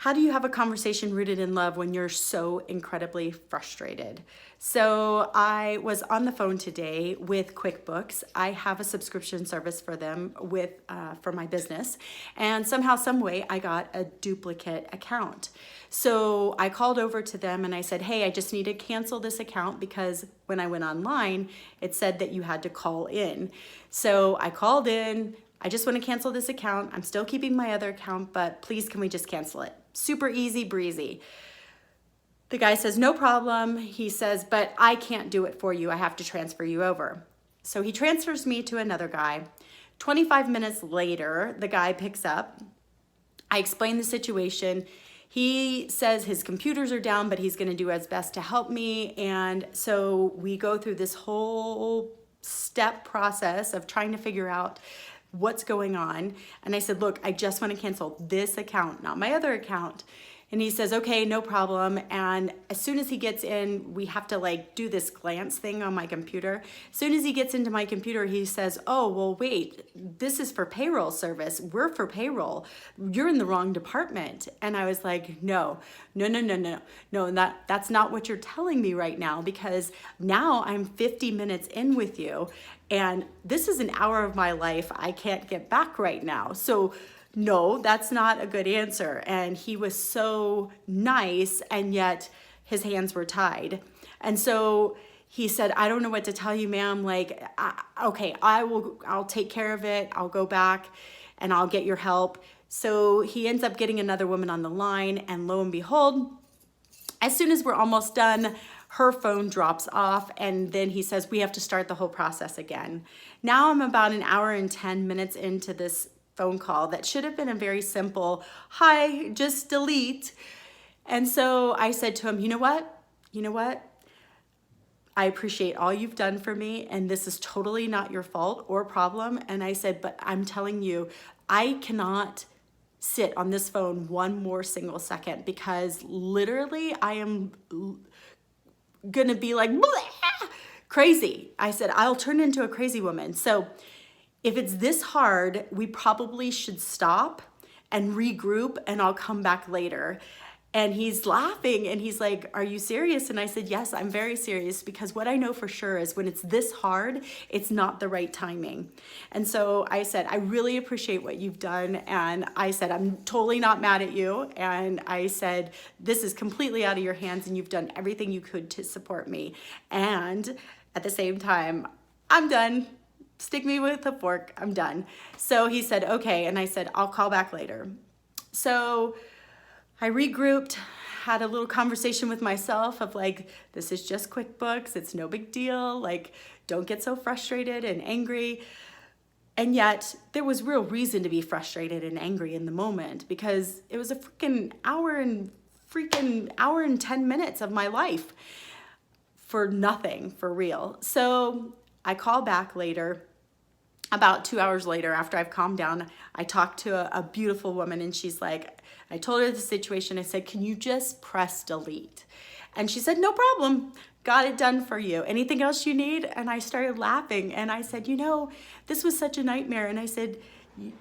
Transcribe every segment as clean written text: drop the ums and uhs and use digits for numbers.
How do you have a conversation rooted in love when you're so incredibly frustrated? So I was on the phone today with QuickBooks. I have a subscription service for them for my business, and somehow, some way, I got a duplicate account. So I called over to them and I said, "Hey, I just need to cancel this account because when I went online, it said that you had to call in." So I called in. I just want to cancel this account. I'm still keeping my other account, but please, can we just cancel it? Super easy breezy. The guy says, "No problem." He says, "But I can't do it for you. I have to transfer you over." So he transfers me to another guy. 25 minutes later, the guy picks up. I explain the situation. He says his computers are down, but he's going to do his best to help me. And so we go through this whole step process of trying to figure out what's going on. And I said, "Look, I just want to cancel this account, not my other account." And he says, "Okay, no problem." And as soon as he gets in, we have to do this glance thing on my computer. As soon as he gets into my computer, he says, "Oh, well, wait, this is for payroll service. We're for payroll. You're in the wrong department." And I was like, no, that's not what you're telling me right now, because now I'm 50 minutes in with you and this is an hour of my life I can't get back right now. So no, that's not a good answer. And he was so nice, and yet his hands were tied. And so he said, "I don't know what to tell you, ma'am. Okay, I'll take care of it. I'll go back and I'll get your help." So he ends up getting another woman on the line, and lo and behold, as soon as we're almost done, her phone drops off, and then he says, "We have to start the whole process again." Now I'm about an hour and 10 minutes into this phone call that should have been a very simple, "Hi, just delete." And so I said to him, You know what? I appreciate all you've done for me, and this is totally not your fault or problem." And I said, "But I'm telling you, I cannot sit on this phone one more single second, because literally I am gonna be like crazy." I said, "I'll turn into a crazy woman. So if it's this hard, we probably should stop and regroup, and I'll come back later." And he's laughing and he's like, "Are you serious?" And I said, "Yes, I'm very serious, because what I know for sure is when it's this hard, it's not the right timing." And so I said, "I really appreciate what you've done." And I said, "I'm totally not mad at you." And I said, "This is completely out of your hands, and you've done everything you could to support me. And at the same time, I'm done. Stick me with a fork. I'm done." So he said, "Okay." And I said, "I'll call back later." So I regrouped, had a little conversation with myself of this is just QuickBooks. It's no big deal. Don't get so frustrated and angry. And yet there was real reason to be frustrated and angry in the moment, because it was a freaking hour and 10 minutes of my life for nothing, for real. So I call back later. About 2 hours later, after I've calmed down, I talked to a beautiful woman, and she's like, I told her the situation. I said, "Can you just press delete?" And she said, "No problem. Got it done for you. Anything else you need?" And I started laughing, and I said, "This was such a nightmare." And I said,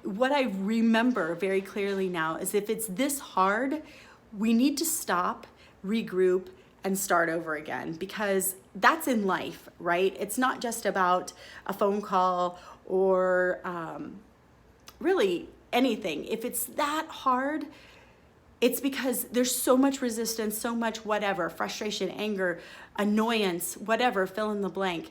"What I remember very clearly now is if it's this hard, we need to stop, regroup, and start over again, because that's in life, right? It's not just about a phone call or really anything. If it's that hard, it's because there's so much resistance, so much whatever, frustration, anger, annoyance, whatever, fill in the blank.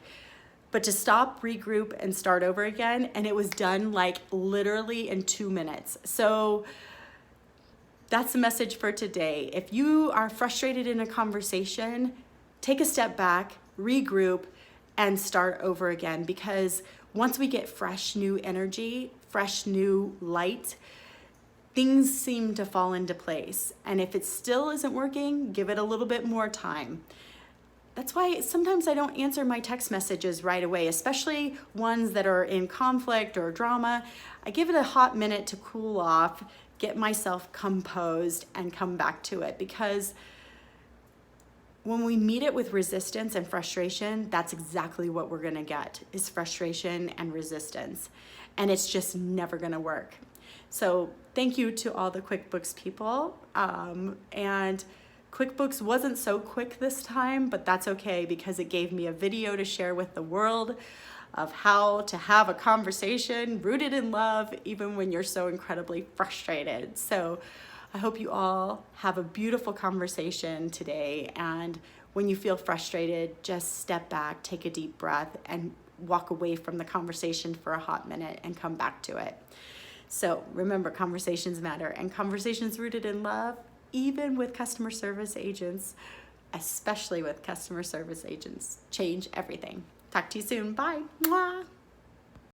But to stop, regroup, and start over again, and it was done literally in 2 minutes. So that's the message for today. If you are frustrated in a conversation, take a step back, regroup, and start over again, because once we get fresh new energy, fresh new light, things seem to fall into place. And if it still isn't working, give it a little bit more time. That's why sometimes I don't answer my text messages right away, especially ones that are in conflict or drama. I give it a hot minute to cool off, get myself composed, and come back to it, because when we meet it with resistance and frustration, that's exactly what we're gonna get, is frustration and resistance. And it's just never gonna work. So thank you to all the QuickBooks people. And QuickBooks wasn't so quick this time, but that's okay because it gave me a video to share with the world of how to have a conversation rooted in love, even when you're so incredibly frustrated. So I hope you all have a beautiful conversation today. And when you feel frustrated, just step back, take a deep breath, and walk away from the conversation for a hot minute and come back to it. So remember, conversations matter, and conversations rooted in love, even with customer service agents, especially with customer service agents, change everything. Talk to you soon. Bye. Mwah.